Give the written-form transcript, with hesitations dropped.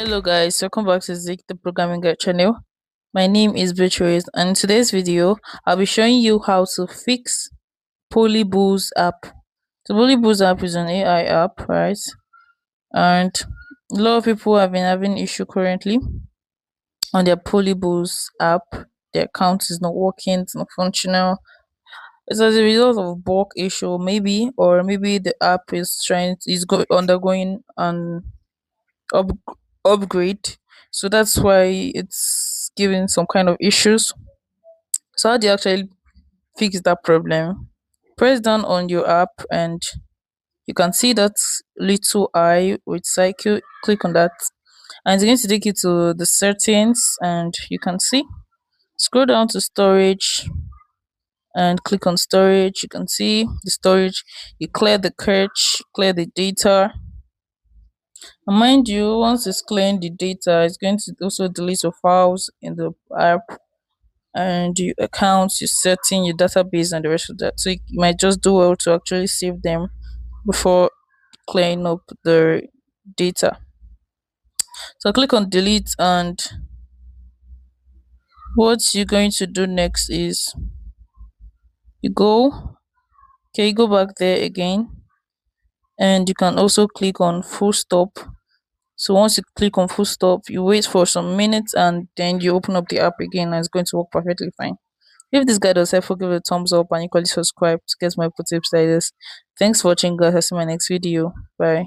Hello guys, welcome back to Zik the Programming Guide channel. My name is Beatrice and in today's video I'll be showing you how to fix Polybuzz app. So Polybuzz app is an AI app, right? And a lot of people have been having issue currently on their Polybuzz app. Their account is not working, it's not functional. It's as a result of bug issue, maybe, or maybe the app is undergoing an up, upgrade, so that's why it's giving some kind of issues. So how do you actually fix that problem? Press down on your app and you can see that little eye with cycle. Click on that and it's going to take you to the settings, and you can see, scroll down to storage and click on storage. You can see the storage. You clear the cache, clear the data. And mind you, once it's clearing the data, it's going to also delete your files in the app and your accounts, your setting, your database, and the rest of that. So you might just do well to actually save them before clearing up the data. So click on delete, and what you're going to do next is you go back there again, and you can also click on full stop. So once you click on full stop, you wait for some minutes and then you open up the app again, and it's going to work perfectly fine. If this guide was helpful, give it a thumbs up and equally subscribe to get more tips like this. Thanks for watching guys. I'll see you in my next video. Bye.